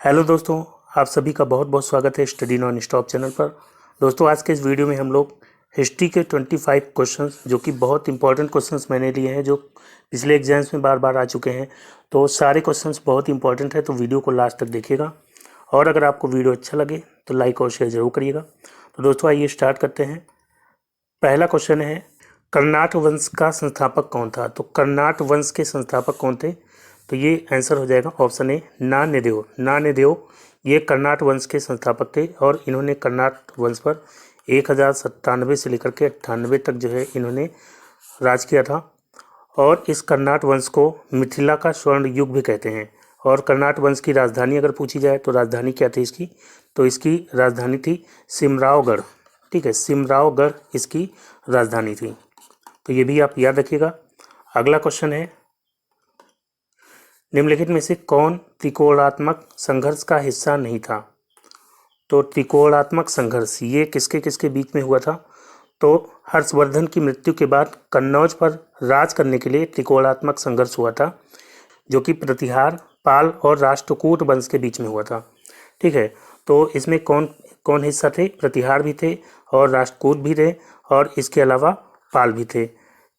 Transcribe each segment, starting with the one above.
Hello दोस्तों, आप सभी का बहुत बहुत स्वागत है स्टडी नॉन स्टॉप चैनल पर। दोस्तों, आज के इस वीडियो में हम लोग हिस्ट्री के 25 क्वेश्चंस, जो कि बहुत इंपॉर्टेंट क्वेश्चंस मैंने लिए हैं, जो पिछले एग्जाम्स में बार बार आ चुके हैं। तो सारे क्वेश्चंस बहुत इंपॉर्टेंट है, तो वीडियो को लास्ट तक देखिएगा। और अगर आपको वीडियो अच्छा लगे तो लाइक और शेयर जरूर करिएगा। तो दोस्तों, आइए स्टार्ट करते हैं। पहला क्वेश्चन है, कर्नाट वंश का संस्थापक कौन था? तो कर्नाट वंश के संस्थापक कौन थे? तो ये आंसर हो जाएगा ऑप्शन ए, नान्यदेव। नान्यदेव ये कर्नाट वंश के संस्थापक थे और इन्होंने कर्नाट वंश पर 1097 से लेकर के 98 तक जो है इन्होंने राज किया था। और इस कर्नाट वंश को मिथिला का स्वर्ण युग भी कहते हैं। और कर्नाट वंश की राजधानी अगर पूछी जाए तो राजधानी क्या थी इसकी? तो इसकी राजधानी थी सिमरावगढ़। ठीक है, सिमरावगढ़ इसकी राजधानी थी। तो ये भी आप याद रखिएगा। अगला क्वेश्चन है, निम्नलिखित में से कौन त्रिकोणात्मक संघर्ष का हिस्सा नहीं था? तो त्रिकोणात्मक संघर्ष ये किसके किसके बीच में हुआ था? तो हर्षवर्धन की मृत्यु के बाद कन्नौज पर राज करने के लिए त्रिकोणात्मक संघर्ष हुआ था, जो कि प्रतिहार, पाल और राष्ट्रकूट वंश के बीच में हुआ था। ठीक है, तो इसमें कौन कौन हिस्सा थे? प्रतिहार भी थे और राष्ट्रकूट भी थे और इसके अलावा पाल भी थे।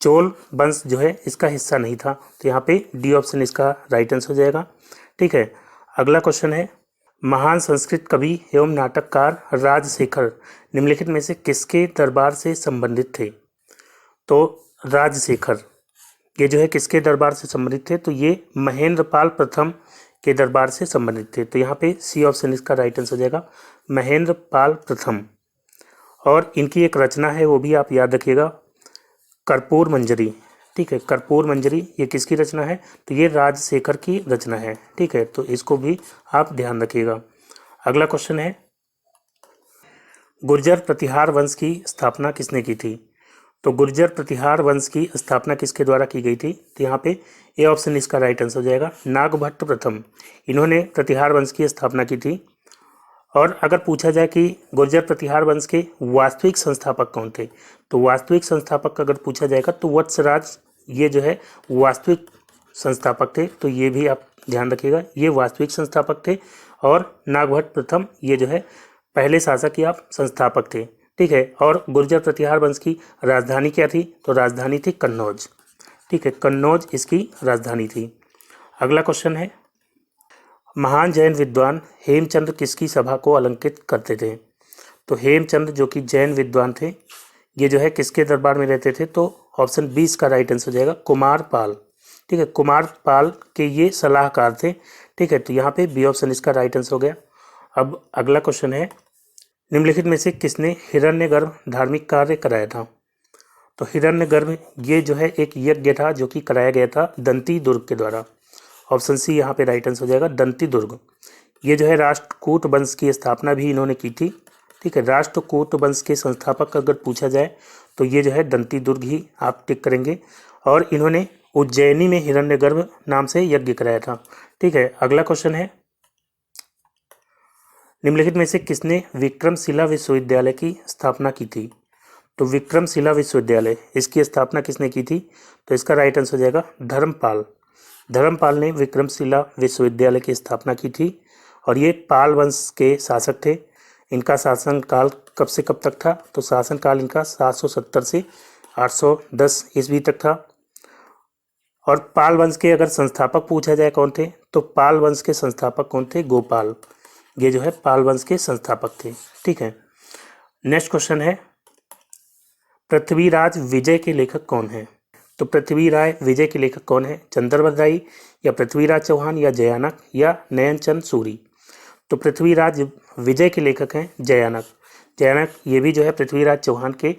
चोल वंश जो है इसका हिस्सा नहीं था। तो यहाँ पे डी ऑप्शन इसका राइट आंसर हो जाएगा। ठीक है, अगला क्वेश्चन है, महान संस्कृत कवि एवं नाटककार राजशेखर निम्नलिखित में से किसके दरबार से संबंधित थे? तो राजशेखर ये जो है किसके दरबार से संबंधित थे? तो ये महेंद्रपाल प्रथम के दरबार से संबंधित थे। तो यहाँ पे सी ऑप्शन इसका राइट आंसर हो जाएगा, महेंद्रपाल प्रथम। और इनकी एक रचना है, वो भी आप याद रखिएगा, कर्पूर मंजरी। ठीक है, कर्पूर मंजरी ये किसकी रचना है? तो ये राजशेखर की रचना है। ठीक है, तो इसको भी आप ध्यान रखिएगा। अगला क्वेश्चन है, गुर्जर प्रतिहार वंश की स्थापना किसने की थी? तो गुर्जर प्रतिहार वंश की स्थापना किसके द्वारा की गई थी? तो यहाँ पे ए ऑप्शन इसका राइट आंसर हो जाएगा, नागभट्ट प्रथम। इन्होंने प्रतिहार वंश की स्थापना की थी। और अगर पूछा जाए कि गुर्जर प्रतिहार वंश के वास्तविक संस्थापक कौन थे, तो वास्तविक संस्थापक अगर पूछा जाएगा तो वत्सराज ये जो है वास्तविक संस्थापक थे। तो ये भी आप ध्यान रखिएगा, ये वास्तविक संस्थापक थे। और नागभट्ट प्रथम ये जो है पहले शासक या संस्थापक थे। ठीक है, और गुर्जर प्रतिहार वंश की राजधानी क्या थी? तो राजधानी थी कन्नौज। ठीक है, कन्नौज इसकी राजधानी थी। अगला क्वेश्चन है, महान जैन विद्वान हेमचंद्र किसकी सभा को अलंकृत करते थे? तो हेमचंद्र जो कि जैन विद्वान थे, ये जो है किसके दरबार में रहते थे? तो ऑप्शन 20 का राइट आंसर हो जाएगा, कुमारपाल। ठीक है, कुमारपाल के ये सलाहकार थे। ठीक है, तो यहाँ पे बी ऑप्शन इसका राइट आंसर हो गया। अब अगला क्वेश्चन है, निम्नलिखित में से किसने हिरण्यगर्भ धार्मिक कार्य कराया था? तो हिरण्यगर्भ ये जो है एक यज्ञ था जो कि कराया गया था दंती दुर्ग के द्वारा। ऑप्शन सी यहाँ पे राइट आंसर हो जाएगा, दंती दुर्ग। ये जो है राष्ट्रकूट वंश की स्थापना भी इन्होंने की थी। ठीक है, राष्ट्रकूट वंश के संस्थापक अगर पूछा जाए तो ये जो है दंती दुर्ग ही आप टिक करेंगे। और इन्होंने उज्जैनी में हिरण्यगर्भ नाम से यज्ञ कराया था। ठीक है, अगला क्वेश्चन है, निम्नलिखित में से किसने विक्रमशिला विश्वविद्यालय की स्थापना की थी? तो विक्रमशिला विश्वविद्यालय इसकी स्थापना किसने की थी? तो इसका राइट आंसर हो जाएगा धर्मपाल। धर्मपाल ने विक्रमशिला विश्वविद्यालय की स्थापना की थी। और ये पाल वंश के शासक थे। इनका शासनकाल कब से कब तक था? तो शासनकाल इनका 770 से 810 ईस्वी तक था। और पाल वंश के अगर संस्थापक पूछा जाए कौन थे, तो पाल वंश के संस्थापक कौन थे? गोपाल। ये जो है पाल वंश के संस्थापक थे। ठीक है, नेक्स्ट क्वेश्चन है, पृथ्वीराज विजय के लेखक कौन है? तो पृथ्वीराज विजय के लेखक कौन है? चंद्रवत राय या पृथ्वीराज चौहान या जयानक या नयनचंद सूरी? तो पृथ्वीराज विजय के लेखक हैं जयानक। जयानक ये भी जो है पृथ्वीराज चौहान के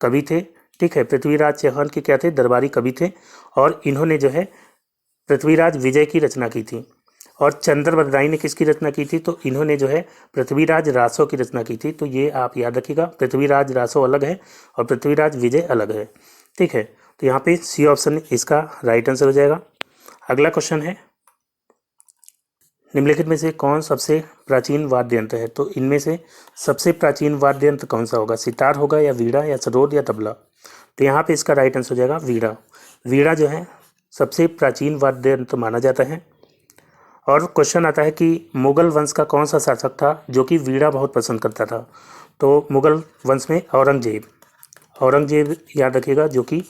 कवि थे। ठीक है, पृथ्वीराज चौहान के क्या थे? दरबारी कवि थे। और इन्होंने जो है पृथ्वीराज विजय की रचना की थी। और चंद्रवत राय ने किसकी रचना की थी? तो इन्होंने जो है पृथ्वीराज रासो की रचना की थी। तो ये आप याद रखिएगा, पृथ्वीराज रासो अलग है और पृथ्वीराज विजय अलग है। ठीक है, तो यहाँ पे सी ऑप्शन इसका राइट आंसर हो जाएगा। अगला क्वेश्चन है, निम्नलिखित में से कौन सबसे प्राचीन वाद्य यंत्र है? तो इनमें से सबसे प्राचीन वाद्य यंत्र कौन सा होगा? सितार होगा या वीणा या सरोद या तबला? तो यहाँ पे इसका राइट आंसर हो जाएगा वीणा। वीणा जो है सबसे प्राचीन वाद्य यंत्र माना जाता है। और क्वेश्चन आता है कि मुगल वंश का कौन सा शासक था जो कि वीणा बहुत पसंद करता था। तो मुगल वंश में औरंगजेब, औरंगजेब याद रखिएगा, जो कि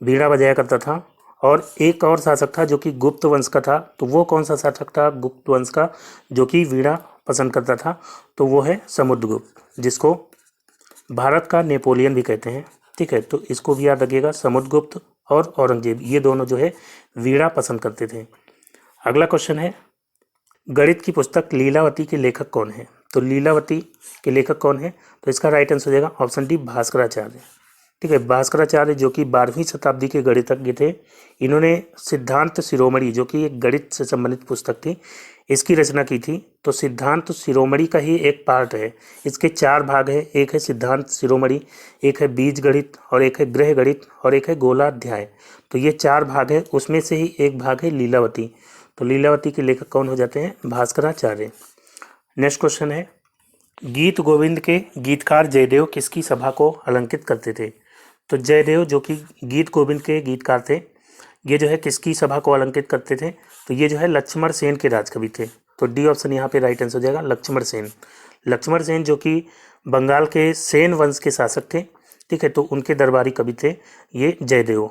वीणा बजाया करता था। और एक और शासक था जो कि गुप्त वंश का था, तो वो कौन सा शासक था गुप्त वंश का जो कि वीणा पसंद करता था? तो वो है समुद्रगुप्त, जिसको भारत का नेपोलियन भी कहते हैं। ठीक है, तो इसको भी याद रखिएगा, समुद्रगुप्त और औरंगजेब ये दोनों जो है वीणा पसंद करते थे। अगला क्वेश्चन है, गणित की पुस्तक लीलावती के लेखक कौन है? तो लीलावती के लेखक कौन है? तो इसका राइट आंसर हो जाएगा ऑप्शन डी, भास्कराचार्य। ठीक है, भास्कराचार्य जो कि 12वीं शताब्दी के गणितज्ञ थे। इन्होंने सिद्धांत शिरोमणि, जो कि एक गणित से संबंधित पुस्तक थी, इसकी रचना की थी। तो सिद्धांत शिरोमणि का ही एक पार्ट है, इसके 4 भाग है। एक है सिद्धांत शिरोमणि, एक है बीज गणित, और एक है गृह गणित, और एक है गोलाध्याय। तो ये 4 भाग है, उसमें से ही एक भाग है लीलावती। तो लीलावती के लेखक कौन हो जाते हैं? भास्कराचार्य। नेक्स्ट क्वेश्चन है, गीत गोविंद के गीतकार जयदेव किसकी सभा को अलंकृत करते थे? तो जयदेव जो कि गीत गोविंद के गीतकार थे, ये जो है किसकी सभा को अलंकृत करते थे? तो ये जो है लक्ष्मण सेन के राजकवि थे। तो डी ऑप्शन यहाँ पे राइट आंसर हो जाएगा, लक्ष्मण सेन। लक्ष्मण सेन जो कि बंगाल के सेन वंश के शासक थे। ठीक है, तो उनके दरबारी कवि थे ये जयदेव।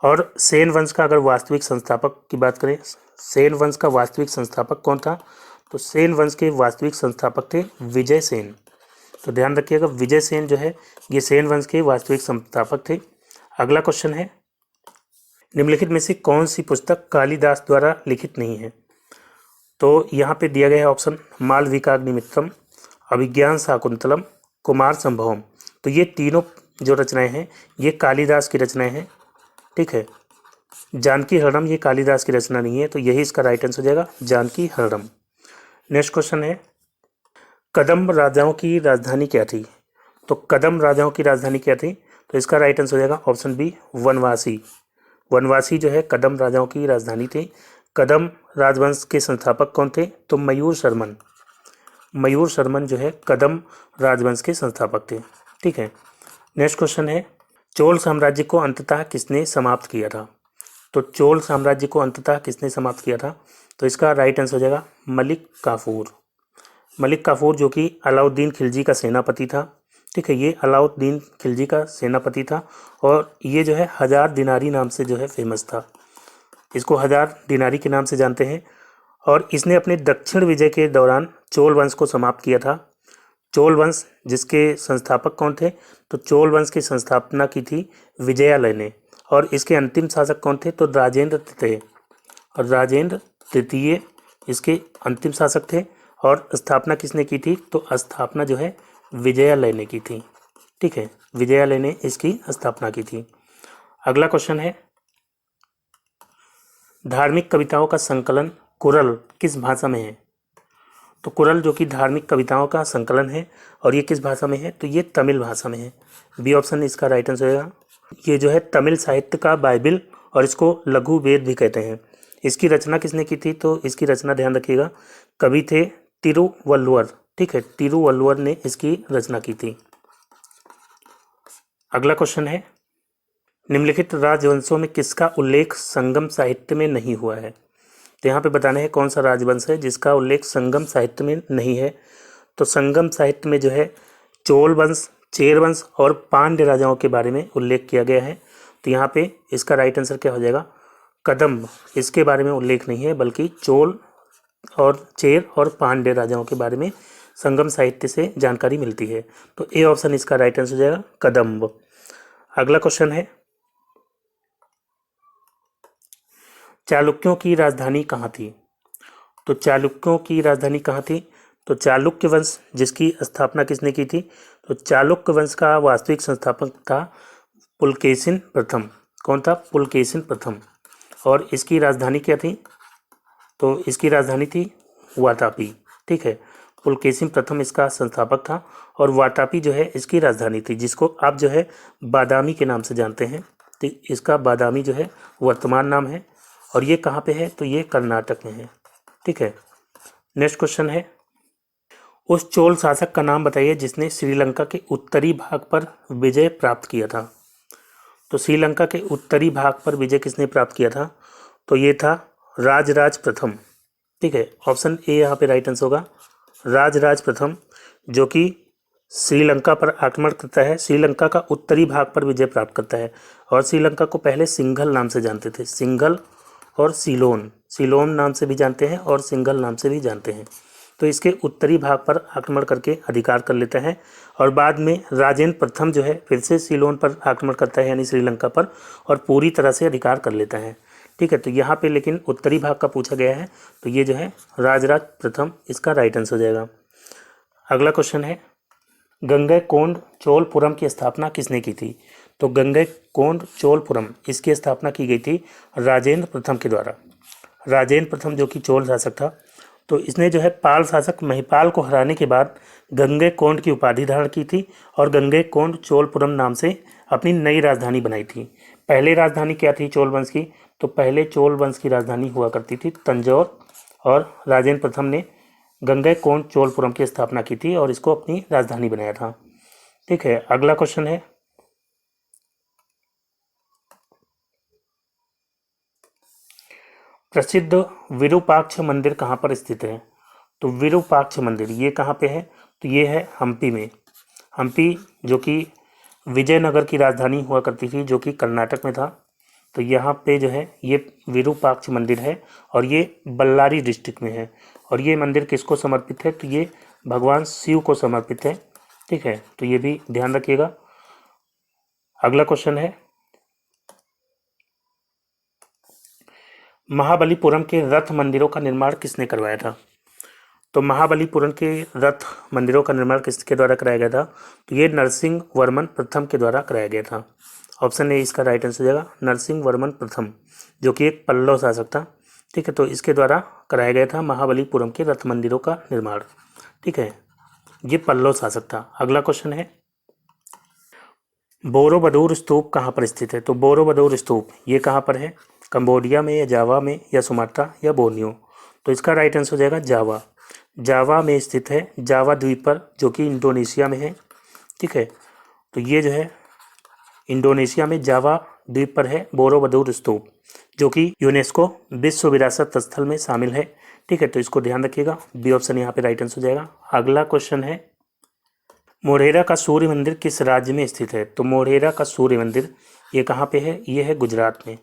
और सेन वंश का अगर वास्तविक संस्थापक की बात करें, सेन वंश का वास्तविक संस्थापक कौन था? तो सेन वंश के वास्तविक संस्थापक थे विजय सेन। तो ध्यान रखिएगा, विजय सेन जो है ये सेन वंश के वास्तविक संस्थापक थे। अगला क्वेश्चन है, निम्नलिखित में से कौन सी पुस्तक कालिदास द्वारा लिखित नहीं है? तो यहाँ पे दिया गया है ऑप्शन, मालविकाग्निमित्रम, अभिज्ञान शाकुंतलम, कुमार संभवम। तो ये तीनों जो रचनाएं हैं ये कालिदास की रचनाएं हैं। ठीक है, जानकी हरणम ये कालिदास की रचना नहीं है, तो यही इसका राइट आंसर हो जाएगा, जानकी हरणम। नेक्स्ट क्वेश्चन है, कदम राजाओं की राजधानी क्या थी? तो कदम राजाओं की राजधानी क्या थी? तो इसका राइट आंसर हो जाएगा ऑप्शन बी, वनवासी। वनवासी जो है कदम राजाओं की राजधानी थी। कदम राजवंश के संस्थापक कौन थे? तो मयूर शर्मन। मयूर शर्मन जो है कदम राजवंश के संस्थापक थे। ठीक है, नेक्स्ट क्वेश्चन है, चोल साम्राज्य को अंततः किसने समाप्त किया था? तो चोल साम्राज्य को अंततः किसने समाप्त किया था? तो इसका राइट आंसर हो जाएगा मलिक काफूर। मलिक काफूर जो कि अलाउद्दीन खिलजी का सेनापति था। ठीक है, ये अलाउद्दीन खिलजी का सेनापति था, और ये जो है 1000 दिनारी नाम से जो है फेमस था। इसको 1000 दिनारी के नाम से जानते हैं। और इसने अपने दक्षिण विजय के दौरान चोल वंश को समाप्त किया था। चोल वंश जिसके संस्थापक कौन थे? तो चोल वंश की संस्थापना की थी विजयालय ने। और इसके अंतिम शासक कौन थे? तो राजेंद्र तृतीय। और राजेंद्र तृतीय इसके अंतिम शासक थे। और स्थापना किसने की थी? तो स्थापना जो है विजयालय ने की थी। ठीक है, विजयालय ने इसकी स्थापना की थी। अगला क्वेश्चन है, धार्मिक कविताओं का संकलन कुरल किस भाषा में है? तो कुरल जो कि धार्मिक कविताओं का संकलन है, और ये किस भाषा में है? तो ये तमिल भाषा में है। बी ऑप्शन इसका राइट आंसर होगा। ये जो है तमिल साहित्य का बाइबिल, और इसको लघु वेद भी कहते हैं। इसकी रचना किसने की थी? तो इसकी रचना ध्यान रखिएगा, कवि थे तिरुवल्लुवर। ठीक है, तिरुवल्लुवर ने इसकी रचना की थी। अगला क्वेश्चन है, निम्नलिखित राजवंशों में किसका उल्लेख संगम साहित्य में नहीं हुआ है? तो यहाँ पे बताना है कौन सा राजवंश है जिसका उल्लेख संगम साहित्य में नहीं है। तो संगम साहित्य में जो है चोल वंश, चेर वंश और पांड्य राजाओं के बारे में उल्लेख किया गया है। तो यहाँ पे इसका राइट आंसर क्या हो जाएगा? कदम्ब। इसके बारे में उल्लेख नहीं है, बल्कि चोल और चेर और पांड्य राजाओं के बारे में संगम साहित्य से जानकारी मिलती है। तो ए ऑप्शन इसका राइट आंसर हो जाएगा, कदम्ब। अगला क्वेश्चन है, चालुक्यों की राजधानी कहाँ थी? तो चालुक्यों की राजधानी कहाँ थी? तो चालुक्य वंश जिसकी स्थापना किसने की थी? तो चालुक्य वंश का वास्तविक संस्थापक था पुलकेशिन प्रथम। कौन था? पुलकेशिन प्रथम। और इसकी राजधानी क्या थी? तो इसकी राजधानी थी वातापी। ठीक है, पुलकेशिन प्रथम इसका संस्थापक था, और वातापी जो है इसकी राजधानी थी, जिसको आप जो है बादामी के नाम से जानते हैं। तो इसका बादामी जो है वर्तमान नाम है, और ये कहाँ पे है? तो ये कर्नाटक में है। ठीक है, नेक्स्ट क्वेश्चन है, उस चोल शासक का नाम बताइए जिसने श्रीलंका के उत्तरी भाग पर विजय प्राप्त किया था। तो श्रीलंका के उत्तरी भाग पर विजय किसने प्राप्त किया था? तो ये था राजराज प्रथम। ठीक है, ऑप्शन ए यहाँ पे राइट आंसर होगा। राजराज प्रथम जो कि श्रीलंका पर आक्रमण करता है, श्रीलंका का उत्तरी भाग पर विजय प्राप्त करता है और श्रीलंका को पहले सिंघल नाम से जानते थे, सिंघल और सीलोन, सीलोन नाम से भी जानते हैं और सिंघल नाम से भी जानते हैं। तो इसके उत्तरी भाग पर आक्रमण करके अधिकार कर लेता है और बाद में राजेंद्र प्रथम जो है फिर से सीलोन पर आक्रमण करता है यानी श्रीलंका पर, और पूरी तरह से अधिकार कर लेता है। ठीक है, तो यहाँ पे लेकिन उत्तरी भाग का पूछा गया है, तो ये जो है राजराज प्रथम इसका राइट आंसर हो जाएगा। अगला क्वेश्चन है, गंगैकोंड चोलपुरम की स्थापना किसने की थी? तो गंगैकोंड चोलपुरम इसकी स्थापना की गई थी राजेंद्र प्रथम के द्वारा। राजेंद्र प्रथम जो कि चोल शासक था, तो इसने जो है पाल शासक महिपाल को हराने के बाद गंगैकोंड की उपाधि धारण की थी और गंगैकोंड चोलपुरम नाम से अपनी नई राजधानी बनाई थी। पहले राजधानी क्या थी चोल वंश की? तो पहले चोल वंश की राजधानी हुआ करती थी तंजौर, और राजेंद्र प्रथम ने गंगैकोंड चोलपुरम की स्थापना की थी और इसको अपनी राजधानी बनाया था। ठीक है, अगला क्वेश्चन है, प्रसिद्ध विरूपाक्ष मंदिर कहाँ पर स्थित है? तो विरूपाक्ष मंदिर ये कहाँ पे है? तो ये है हम्पी में। हम्पी जो कि विजयनगर की राजधानी हुआ करती थी जो कि कर्नाटक में था। तो यहाँ पे जो है ये विरूपाक्ष मंदिर है और ये बल्लारी डिस्ट्रिक्ट में है। और ये मंदिर किसको समर्पित है? तो ये भगवान शिव को समर्पित है। ठीक है, तो ये भी ध्यान रखिएगा। अगला क्वेश्चन है, महाबलीपुरम के रथ मंदिरों का निर्माण किसने करवाया था? तो महाबलीपुरम के रथ मंदिरों का निर्माण किसके द्वारा कराया गया था? तो ये नरसिंह वर्मन प्रथम के द्वारा कराया गया था। ऑप्शन ए इसका राइट आंसर हो जाएगा, नरसिंह वर्मन प्रथम जो कि एक पल्लव शासक था। ठीक है, तो इसके द्वारा कराया गया था महाबलीपुरम के रथ मंदिरों का निर्माण। ठीक है, ये पल्लव शासक था। अगला क्वेश्चन है, बोरोबदूर स्तूप कहाँ पर स्थित है? तो बोरोबदूर स्तूप ये कहाँ पर है? कंबोडिया में या जावा में या सुमात्रा या बोर्नियो? तो इसका राइट आंसर हो जाएगा जावा। जावा में स्थित है, जावा द्वीप पर जो कि इंडोनेशिया में है। ठीक है, तो ये जो है इंडोनेशिया में जावा द्वीप पर है बोरोबदूर स्तूप जो कि यूनेस्को विश्व विरासत स्थल में शामिल है। ठीक है, तो इसको ध्यान रखिएगा, बी ऑप्शन यहाँ पे राइट आंसर हो जाएगा। अगला क्वेश्चन है, मोढेरा का सूर्य मंदिर किस राज्य में स्थित है? तो मोढेरा का सूर्य मंदिर ये कहाँ पे है? ये है गुजरात में।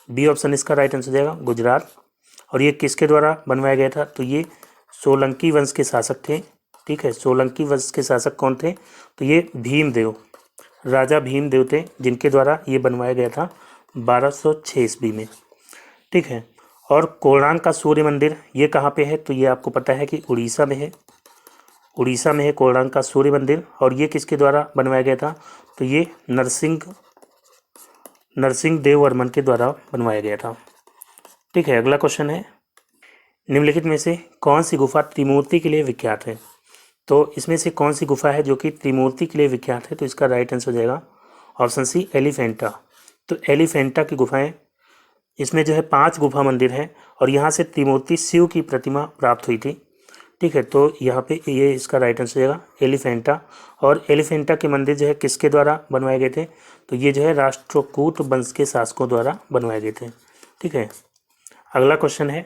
बी ऑप्शन इसका राइट आंसर हो जाएगा, गुजरात। और ये किसके द्वारा बनवाया गया था? तो ये सोलंकी वंश के शासक थे। ठीक है, सोलंकी वंश के शासक कौन थे? तो ये भीमदेव, राजा भीमदेव थे जिनके द्वारा ये बनवाया गया था 1206 ईस्वी में। ठीक है, और कोणार्क का सूर्य मंदिर ये कहाँ पे है? तो ये आपको पता है कि उड़ीसा में है। उड़ीसा में है कोणार्क का सूर्य मंदिर और ये किसके द्वारा बनवाया गया था? तो ये नरसिंह देव वर्मन के द्वारा बनवाया गया था। ठीक है, अगला क्वेश्चन है, निम्नलिखित में से कौन सी गुफा त्रिमूर्ति के लिए विख्यात है? तो इसमें से कौन सी गुफा है जो कि त्रिमूर्ति के लिए विख्यात है? तो इसका राइट आंसर हो जाएगा ऑप्शन सी, एलिफेंटा। तो एलिफेंटा की गुफाएं, इसमें जो है 5 गुफा मंदिर हैं और यहाँ से त्रिमूर्ति शिव की प्रतिमा प्राप्त हुई थी। ठीक है, तो यहाँ पे ये इसका राइट आंसर हो जाएगा एलिफेंटा। और एलिफेंटा के मंदिर जो है किसके द्वारा बनवाए गए थे? तो ये जो है राष्ट्रकूट वंश के शासकों द्वारा बनवाए गए थे। ठीक है, अगला क्वेश्चन है,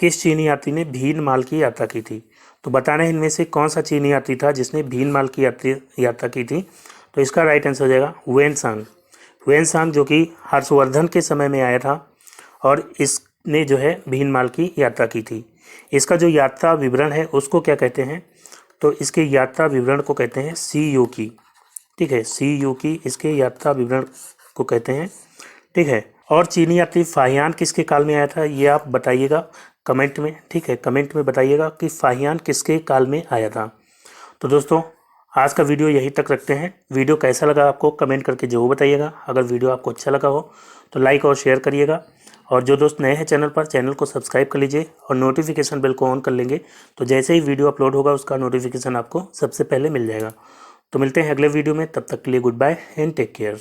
किस चीनी यात्री ने भीनमाल की यात्रा की थी? तो बताना है इनमें से कौन सा चीनी यात्री था जिसने भीनमाल की यात्रा की थी? तो इसका राइट आंसर हो जाएगा वेनसांग। वेनसांग जो कि हर्षवर्धन के समय में आया था और इसने जो है भीनमाल की यात्रा की थी। इसका जो यात्रा विवरण है उसको क्या कहते हैं? तो इसके यात्रा विवरण को कहते हैं CU की। ठीक है, CU की इसके यात्रा विवरण को कहते हैं। ठीक है, और चीनी यात्री फाहियान किसके काल में आया था ये आप बताइएगा कमेंट में। ठीक है, कमेंट में बताइएगा कि फाहियान किसके काल में आया था। तो दोस्तों आज का वीडियो यहीं तक रखते हैं। वीडियो कैसा लगा आपको कमेंट करके जरूर बताइएगा। अगर वीडियो आपको अच्छा लगा हो तो लाइक और शेयर करिएगा, और जो दोस्त नए हैं चैनल पर, चैनल को सब्सक्राइब कर लीजिए और नोटिफिकेशन बेल को ऑन कर लेंगे, तो जैसे ही वीडियो अपलोड होगा उसका नोटिफिकेशन आपको सबसे पहले मिल जाएगा। तो मिलते हैं अगले वीडियो में, तब तक के लिए good bye and take care.